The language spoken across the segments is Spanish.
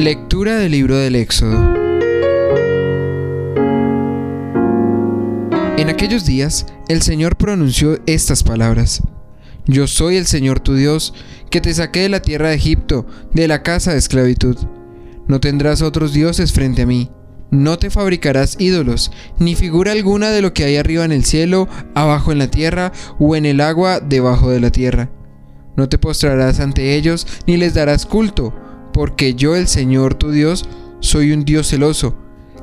Lectura del libro del Éxodo. En aquellos días, el Señor pronunció estas palabras: Yo soy el Señor tu Dios, que te saqué de la tierra de Egipto, de la casa de esclavitud. No tendrás otros dioses frente a mí. No te fabricarás ídolos, ni figura alguna de lo que hay arriba en el cielo, abajo en la tierra, o en el agua debajo de la tierra. No te postrarás ante ellos, ni les darás culto, porque yo, el Señor tu Dios, soy un Dios celoso,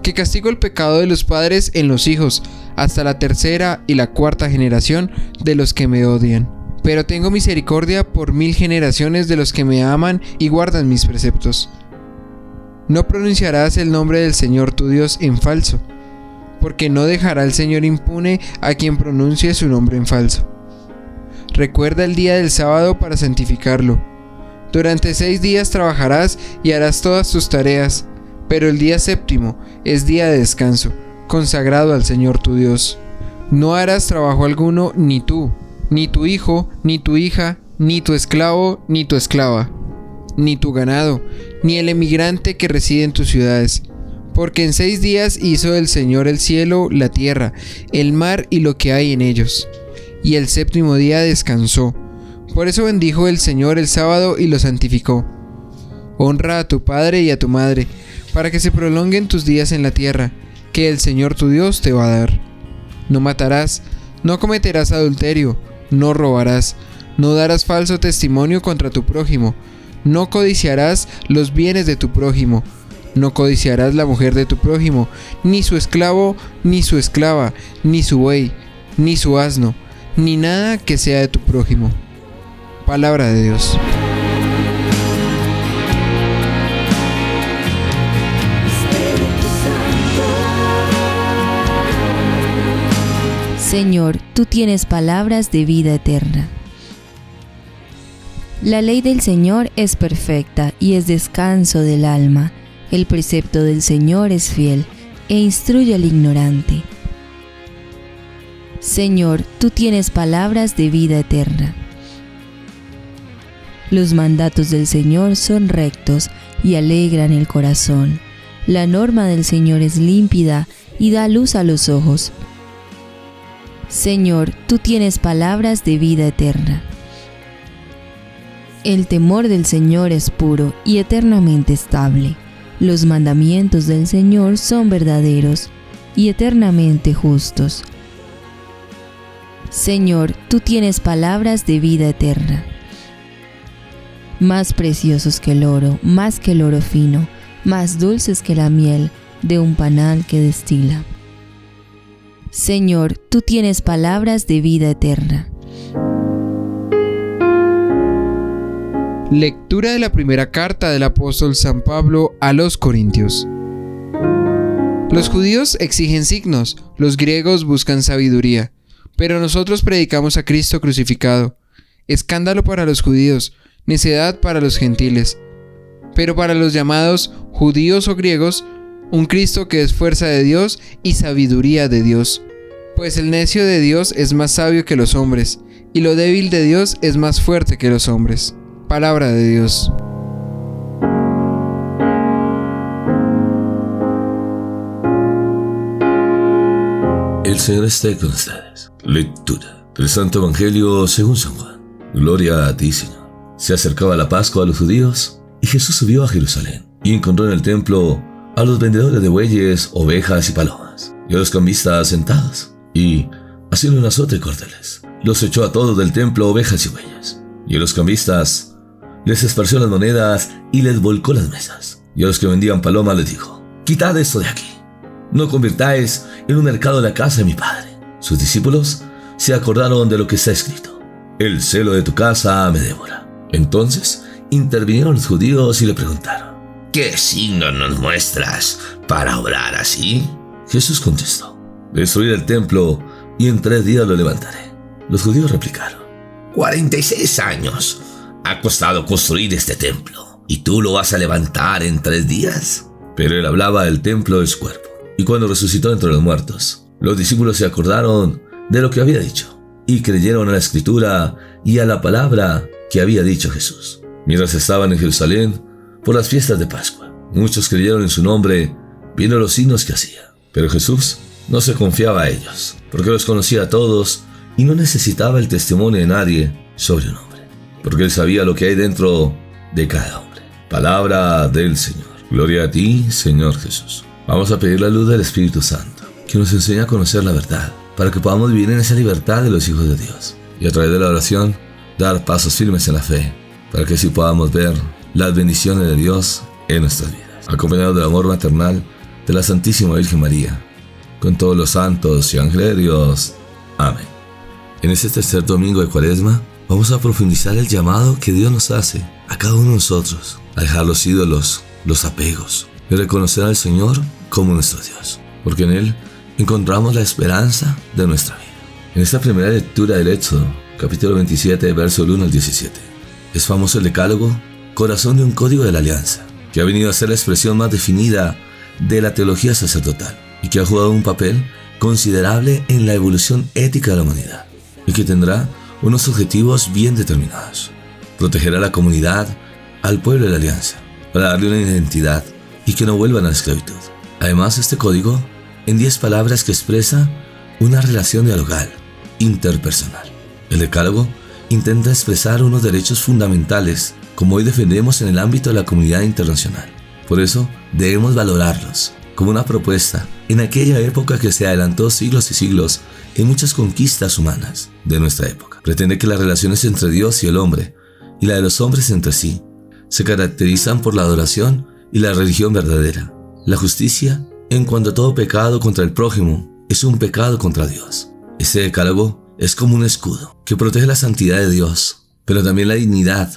que castigo el pecado de los padres en los hijos, hasta la tercera y la cuarta generación de los que me odian. Pero tengo misericordia por 1000 generaciones de los que me aman y guardan mis preceptos. No pronunciarás el nombre del Señor tu Dios en falso, porque no dejará el Señor impune a quien pronuncie su nombre en falso. Recuerda el día del sábado para santificarlo. Durante 6 días trabajarás y harás todas tus tareas, pero el día séptimo es día de descanso, consagrado al Señor tu Dios. No harás trabajo alguno, ni tú, ni tu hijo, ni tu hija, ni tu esclavo, ni tu esclava, ni tu ganado, ni el emigrante que reside en tus ciudades. Porque en 6 días hizo el Señor el cielo, la tierra, el mar y lo que hay en ellos, y el séptimo día descansó. Por eso bendijo el Señor el sábado y lo santificó. Honra a tu padre y a tu madre, para que se prolonguen tus días en la tierra, que el Señor tu Dios te va a dar. No matarás, no cometerás adulterio, no robarás, no darás falso testimonio contra tu prójimo, no codiciarás los bienes de tu prójimo, no codiciarás la mujer de tu prójimo, ni su esclavo, ni su esclava, ni su buey, ni su asno, ni nada que sea de tu prójimo. Palabra de Dios. Señor, tú tienes palabras de vida eterna. La ley del Señor es perfecta y es descanso del alma. El precepto del Señor es fiel e instruye al ignorante. Señor, tú tienes palabras de vida eterna. Los mandatos del Señor son rectos y alegran el corazón. La norma del Señor es límpida y da luz a los ojos. Señor, tú tienes palabras de vida eterna. El temor del Señor es puro y eternamente estable. Los mandamientos del Señor son verdaderos y eternamente justos. Señor, tú tienes palabras de vida eterna. Más preciosos que el oro, más que el oro fino, más dulces que la miel de un panal que destila. Señor, tú tienes palabras de vida eterna. Lectura de la primera carta del apóstol San Pablo a los Corintios. Los judíos exigen signos, los griegos buscan sabiduría, pero nosotros predicamos a Cristo crucificado, escándalo para los judíos, necedad para los gentiles, pero para los llamados judíos o griegos, un Cristo que es fuerza de Dios y sabiduría de Dios. Pues el necio de Dios es más sabio que los hombres, y lo débil de Dios es más fuerte que los hombres. Palabra de Dios. El Señor esté con ustedes. Lectura del Santo Evangelio según San Juan. Gloria a ti, Señor. Se acercaba la Pascua a los judíos, y Jesús subió a Jerusalén, y encontró en el templo a los vendedores de bueyes, ovejas y palomas, y a los cambistas sentados, y, haciendo un azote cordeles, los echó a todos del templo, ovejas y bueyes. Y a los cambistas les esparció las monedas y les volcó las mesas. Y a los que vendían palomas les dijo: quitad esto de aquí, no convirtáis en un mercado la casa de mi Padre. Sus discípulos se acordaron de lo que está escrito: el celo de tu casa me devora. Entonces intervinieron los judíos y le preguntaron: ¿qué signo nos muestras para obrar así? Jesús contestó: destruid el templo y en 3 días lo levantaré. Los judíos replicaron: 46 años ha costado construir este templo, ¿y tú lo vas a levantar en 3 días? Pero él hablaba del templo de su cuerpo. Y cuando resucitó entre los muertos, los discípulos se acordaron de lo que había dicho, y creyeron a la Escritura y a la palabra que había dicho Jesús. Mientras estaban en Jerusalén por las fiestas de Pascua, Muchos creyeron en su nombre, viendo los signos que hacía. Pero Jesús no se confiaba a ellos, porque los conocía a todos y no necesitaba el testimonio de nadie sobre un hombre, porque él sabía lo que hay dentro de cada hombre. Palabra del Señor. Gloria a ti, Señor Jesús. Vamos a pedir la luz del Espíritu Santo, que nos enseñe a conocer la verdad, para que podamos vivir en esa libertad de los hijos de Dios. Y a través de la oración, dar pasos firmes en la fe, para que así podamos ver las bendiciones de Dios en nuestras vidas. Acompañados del amor maternal de la Santísima Virgen María, con todos los santos y ángeles de Dios. Amén. En este tercer domingo de Cuaresma, vamos a profundizar el llamado que Dios nos hace a cada uno de nosotros, a dejar los ídolos, los apegos, y reconocer al Señor como nuestro Dios, porque en Él encontramos la esperanza de nuestra vida. En esta primera lectura del Éxodo, capítulo 27, verso 1 al 17, es famoso el decálogo, corazón de un código de la alianza, que ha venido a ser la expresión más definida de la teología sacerdotal y que ha jugado un papel considerable en la evolución ética de la humanidad y que tendrá unos objetivos bien determinados: proteger a la comunidad, al pueblo de la alianza, para darle una identidad y que no vuelvan a la esclavitud. Además, este código, en 10 palabras que expresa una relación dialogal, interpersonal. El decálogo intenta expresar unos derechos fundamentales, como hoy defendemos en el ámbito de la comunidad internacional. Por eso, debemos valorarlos como una propuesta en aquella época que se adelantó siglos y siglos en muchas conquistas humanas de nuestra época. Pretende que las relaciones entre Dios y el hombre, y la de los hombres entre sí, se caracterizan por la adoración y la religión verdadera, la justicia en cuanto a todo pecado contra el prójimo es un pecado contra Dios. Este decálogo es como un escudo que protege la santidad de Dios, pero también la dignidad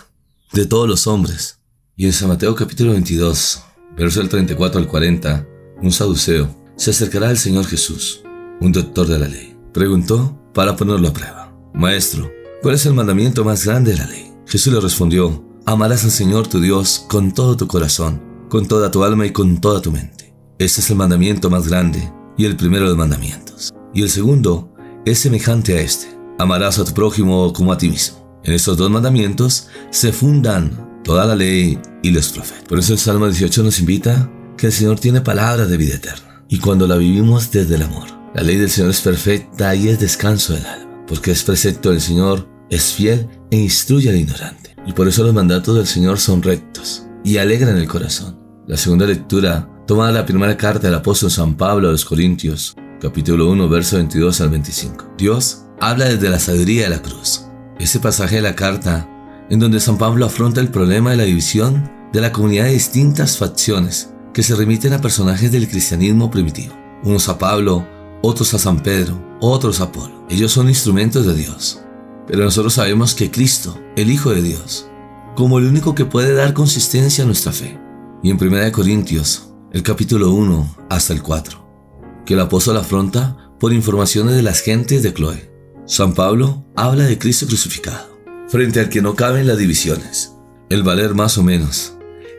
de todos los hombres. Y en San Mateo capítulo 22, verso del 34 al 40, un saduceo se acercará al Señor Jesús, un doctor de la ley. Preguntó para ponerlo a prueba: Maestro, ¿cuál es el mandamiento más grande de la ley? Jesús le respondió: amarás al Señor tu Dios con todo tu corazón, con toda tu alma y con toda tu mente. Este es el mandamiento más grande y el primero de los mandamientos. Y el segundo es semejante a este: amarás a tu prójimo como a ti mismo. En estos 2 mandamientos se fundan toda la ley y los profetas. Por eso el Salmo 18 nos invita que el Señor tiene palabra de vida eterna, y cuando la vivimos desde el amor. La ley del Señor es perfecta y es descanso del alma, porque es precepto del Señor, es fiel e instruye al ignorante. Y por eso los mandatos del Señor son rectos y alegran el corazón. La segunda lectura toma de la primera carta del apóstol San Pablo a los Corintios, capítulo 1, verso 22 al 25. Dios habla desde la sabiduría de la cruz. Este pasaje de la carta, en donde San Pablo afronta el problema de la división de la comunidad de distintas facciones que se remiten a personajes del cristianismo primitivo. Unos a Pablo, otros a San Pedro, otros a Apolo. Ellos son instrumentos de Dios. Pero nosotros sabemos que Cristo, el Hijo de Dios, como el único que puede dar consistencia a nuestra fe. Y en 1 Corintios, el capítulo 1 hasta el 4, que el apóstol afronta por informaciones de las gentes de Cloé. San Pablo habla de Cristo crucificado, frente al que no caben las divisiones, el valer más o menos,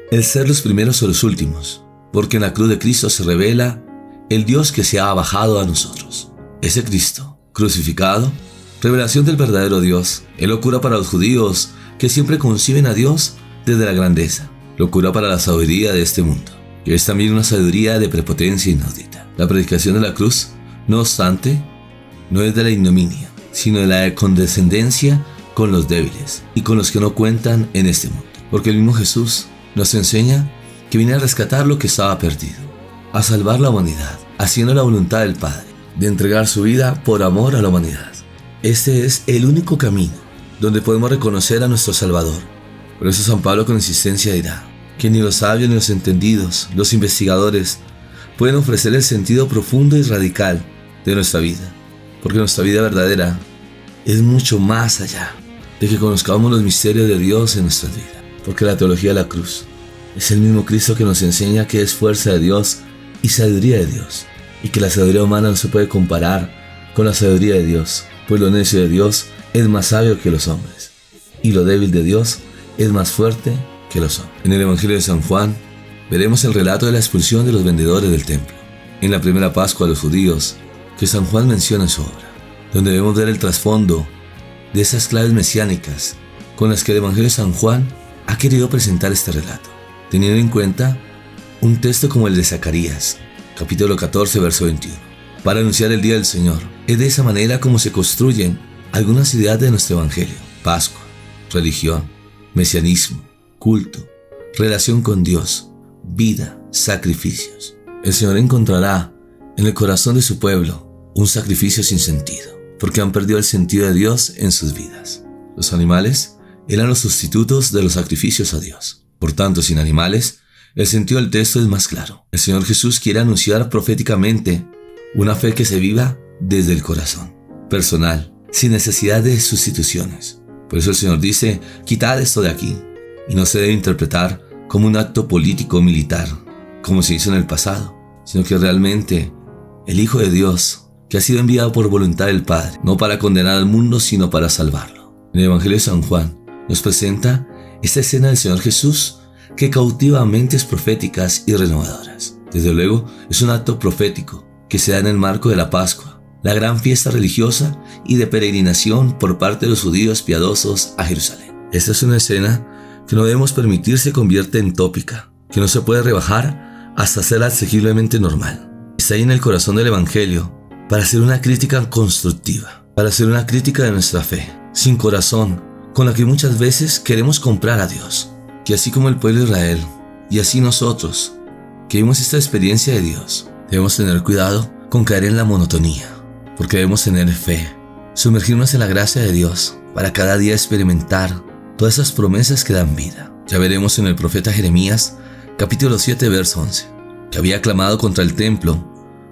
el ser los primeros o los últimos, porque en la cruz de Cristo se revela el Dios que se ha bajado a nosotros. Ese Cristo, crucificado, revelación del verdadero Dios, es locura para los judíos que siempre conciben a Dios desde la grandeza, locura para la sabiduría de este mundo, que es también una sabiduría de prepotencia inaudita. La predicación de la cruz, no obstante, no es de la ignominia, sino de la condescendencia con los débiles y con los que no cuentan en este mundo, porque el mismo Jesús nos enseña que viene a rescatar lo que estaba perdido, a salvar la humanidad, haciendo la voluntad del Padre, de entregar su vida por amor a la humanidad. Este es el único camino donde podemos reconocer a nuestro Salvador. Por eso San Pablo con insistencia dirá que ni los sabios ni los entendidos, los investigadores, pueden ofrecer el sentido profundo y radical de nuestra vida, porque nuestra vida verdadera es mucho más allá de que conozcamos los misterios de Dios en nuestra vida. Porque la teología de la cruz es el mismo Cristo que nos enseña que es fuerza de Dios y sabiduría de Dios, y que la sabiduría humana no se puede comparar con la sabiduría de Dios, pues lo necio de Dios es más sabio que los hombres, y lo débil de Dios es más fuerte que los hombres. En el Evangelio de San Juan veremos el relato de la expulsión de los vendedores del templo, en la primera Pascua de los judíos, que San Juan menciona en su obra, donde debemos ver el trasfondo de esas claves mesiánicas con las que el Evangelio de San Juan ha querido presentar este relato, teniendo en cuenta un texto como el de Zacarías, capítulo 14, verso 21, para anunciar el día del Señor. Es de esa manera como se construyen algunas ideas de nuestro Evangelio: Pascua, religión, mesianismo, culto, relación con Dios, vida, sacrificios. El Señor encontrará en el corazón de su pueblo un sacrificio sin sentido, porque han perdido el sentido de Dios en sus vidas. Los animales eran los sustitutos de los sacrificios a Dios. Por tanto, sin animales, el sentido del texto es más claro. El Señor Jesús quiere anunciar proféticamente una fe que se viva desde el corazón, personal, sin necesidad de sustituciones. Por eso el Señor dice: quitad esto de aquí, y no se debe interpretar como un acto político o militar, como se hizo en el pasado, sino que realmente el Hijo de Dios, que ha sido enviado por voluntad del Padre, no para condenar al mundo, sino para salvarlo. En el Evangelio de San Juan nos presenta esta escena del Señor Jesús que cautiva mentes proféticas y renovadoras. Desde luego, es un acto profético que se da en el marco de la Pascua, la gran fiesta religiosa y de peregrinación por parte de los judíos piadosos a Jerusalén. Esta es una escena que no debemos permitir se convierta en tópica, que no se puede rebajar hasta ser asequiblemente normal. Está ahí en el corazón del Evangelio para hacer una crítica constructiva, para hacer una crítica de nuestra fe, sin corazón, con la que muchas veces queremos comprar a Dios. Que así como el pueblo de Israel, y así nosotros, que vimos esta experiencia de Dios, debemos tener cuidado con caer en la monotonía, porque debemos tener fe, sumergirnos en la gracia de Dios, para cada día experimentar todas esas promesas que dan vida. Ya veremos en el profeta Jeremías, capítulo 7, verso 11, que había clamado contra el templo,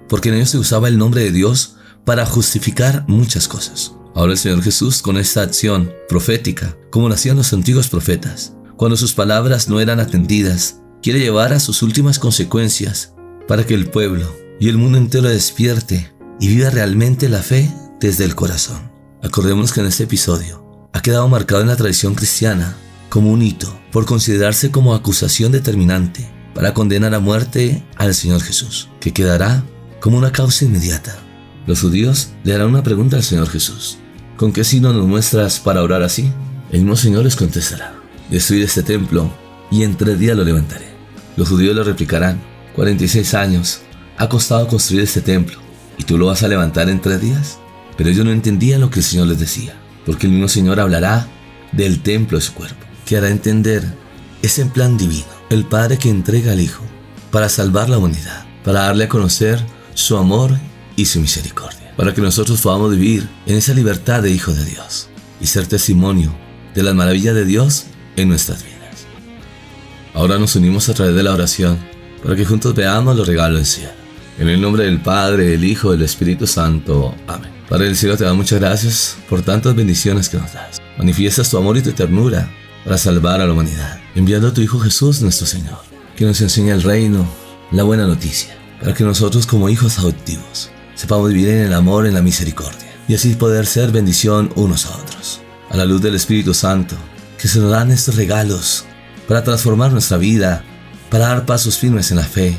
porque en ellos se usaba el nombre de Dios para justificar muchas cosas. Ahora el Señor Jesús, con esta acción profética, como lo hacían los antiguos profetas, cuando sus palabras no eran atendidas, quiere llevar a sus últimas consecuencias para que el pueblo y el mundo entero despierte y viva realmente la fe desde el corazón. Acordémonos que en este episodio ha quedado marcado en la tradición cristiana como un hito por considerarse como acusación determinante para condenar a muerte al Señor Jesús, que quedará como una causa inmediata. Los judíos le harán una pregunta al Señor Jesús: ¿con qué signo nos muestras para orar así? El mismo Señor les contestará: destruid este templo y en 3 días lo levantaré. Los judíos le replicarán: 46 años ha costado construir este templo, ¿y tú lo vas a levantar en 3 días? Pero ellos no entendían lo que el Señor les decía, porque el mismo Señor hablará del templo de su cuerpo, que hará entender ese plan divino, el Padre que entrega al Hijo para salvar la humanidad, para darle a conocer su amor y su misericordia, para que nosotros podamos vivir en esa libertad de hijos de Dios y ser testimonio de las maravillas de Dios en nuestras vidas. Ahora nos unimos a través de la oración para que juntos veamos los regalos del cielo. En el nombre del Padre, del Hijo y del Espíritu Santo. Amén. Padre del cielo, te damos muchas gracias por tantas bendiciones que nos das. Manifiestas tu amor y tu ternura para salvar a la humanidad, enviando a tu Hijo Jesús nuestro Señor, que nos enseña el reino, la buena noticia, para que nosotros como hijos adoptivos sepamos vivir en el amor, en la misericordia, y así poder ser bendición unos a otros. A la luz del Espíritu Santo, que se nos dan estos regalos para transformar nuestra vida, para dar pasos firmes en la fe,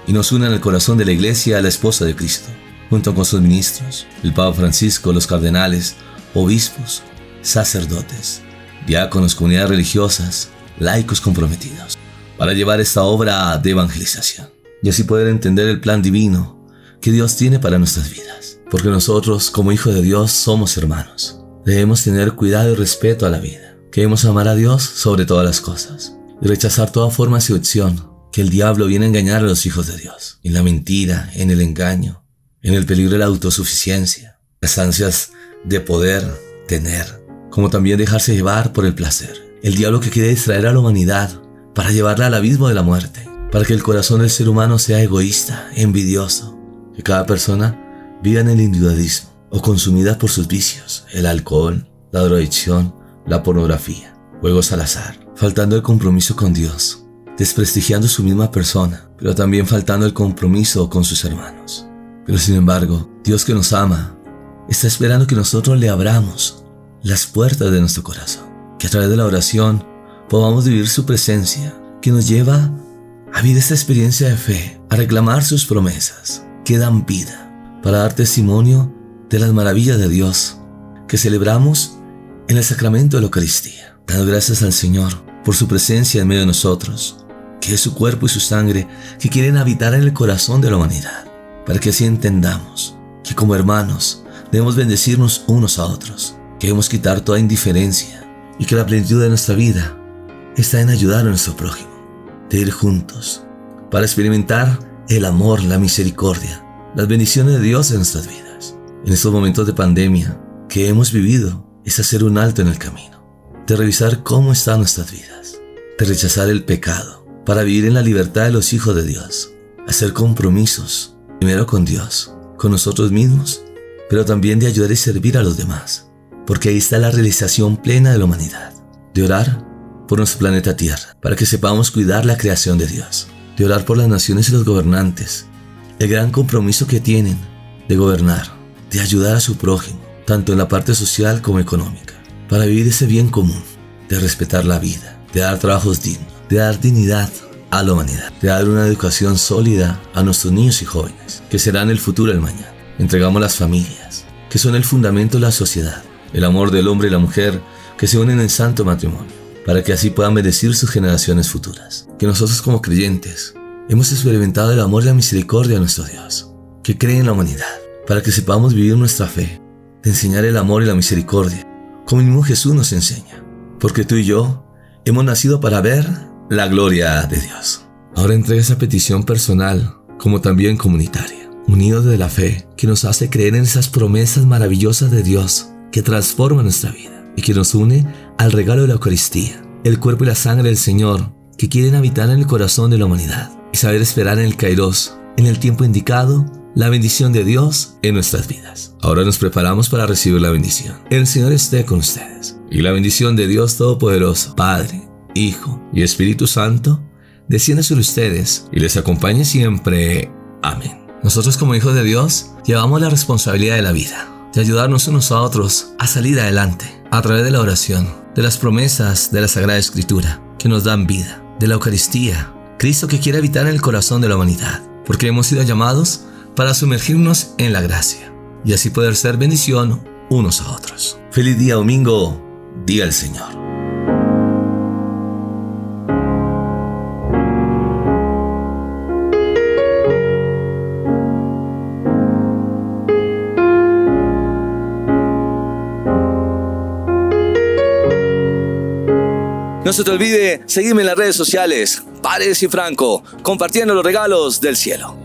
y nos unen al corazón de la Iglesia, a la esposa de Cristo, junto con sus ministros, el Papa Francisco, los cardenales, obispos, sacerdotes, diáconos, comunidades religiosas, laicos comprometidos, para llevar esta obra de evangelización, y así poder entender el plan divino que Dios tiene para nuestras vidas, porque nosotros, como hijos de Dios, somos hermanos. Debemos tener cuidado y respeto a la vida, que debemos amar a Dios sobre todas las cosas, y rechazar toda forma de seducción que el diablo viene a engañar a los hijos de Dios, en la mentira, en el engaño, en el peligro de la autosuficiencia, las ansias de poder tener, como también dejarse llevar por el placer. El diablo que quiere distraer a la humanidad para llevarla al abismo de la muerte, para que el corazón del ser humano sea egoísta, envidioso, que cada persona viva en el individualismo o consumida por sus vicios, el alcohol, la drogadicción, la pornografía, juegos al azar, faltando el compromiso con Dios, desprestigiando su misma persona, pero también faltando el compromiso con sus hermanos. Pero sin embargo, Dios, que nos ama, está esperando que nosotros le abramos las puertas de nuestro corazón, que a través de la oración podamos vivir su presencia, que nos lleva a vivir esta experiencia de fe, a reclamar sus promesas que dan vida, para dar testimonio de las maravillas de Dios que celebramos en el sacramento de la Eucaristía, dando gracias al Señor por su presencia en medio de nosotros, que que es su cuerpo y su sangre, que quieren habitar en el corazón de la humanidad, para que así entendamos que como hermanos debemos bendecirnos unos a otros, que debemos quitar toda indiferencia y que la plenitud de nuestra vida está en ayudar a nuestro prójimo, de ir juntos para experimentar el amor, la misericordia, las bendiciones de Dios en nuestras vidas. En estos momentos de pandemia que hemos vivido es hacer un alto en el camino, de revisar cómo están nuestras vidas, de rechazar el pecado para vivir en la libertad de los hijos de Dios, hacer compromisos, primero con Dios, con nosotros mismos, pero también de ayudar y servir a los demás, porque ahí está la realización plena de la humanidad, de orar por nuestro planeta Tierra, para que sepamos cuidar la creación de Dios, de orar por las naciones y los gobernantes, el gran compromiso que tienen de gobernar, de ayudar a su prójimo, tanto en la parte social como económica, para vivir ese bien común, de respetar la vida, de dar trabajos dignos, de dar dignidad a la humanidad, de dar una educación sólida a nuestros niños y jóvenes, que serán el futuro del mañana. Entregamos las familias, que son el fundamento de la sociedad, el amor del hombre y la mujer, que se unen en santo matrimonio, para que así puedan bendecir sus generaciones futuras. Que nosotros como creyentes hemos experimentado el amor y la misericordia de nuestro Dios, que cree en la humanidad, para que sepamos vivir nuestra fe, de enseñar el amor y la misericordia, como el mismo Jesús nos enseña, porque tú y yo hemos nacido para ver la gloria de Dios. Ahora entrega esa petición personal, como también comunitaria, unidos de la fe, que nos hace creer en esas promesas maravillosas de Dios, que transforman nuestra vida, y que nos une al regalo de la Eucaristía, el cuerpo y la sangre del Señor, que quieren habitar en el corazón de la humanidad, y saber esperar en el Kairos, en el tiempo indicado, la bendición de Dios en nuestras vidas. Ahora nos preparamos para recibir la bendición. El Señor esté con ustedes, y la bendición de Dios Todopoderoso, Padre, Hijo y Espíritu Santo, descienda sobre ustedes y les acompañe siempre. Amén. Nosotros como hijos de Dios llevamos la responsabilidad de la vida, de ayudarnos unos a otros a salir adelante, a través de la oración, de las promesas de la Sagrada Escritura, que nos dan vida, de la Eucaristía, Cristo que quiere habitar en el corazón de la humanidad, porque hemos sido llamados para sumergirnos en la gracia, y así poder ser bendición unos a otros. Feliz día domingo, día del Señor. No se te olvide seguirme en las redes sociales, Paredes y Franco, compartiendo los regalos del cielo.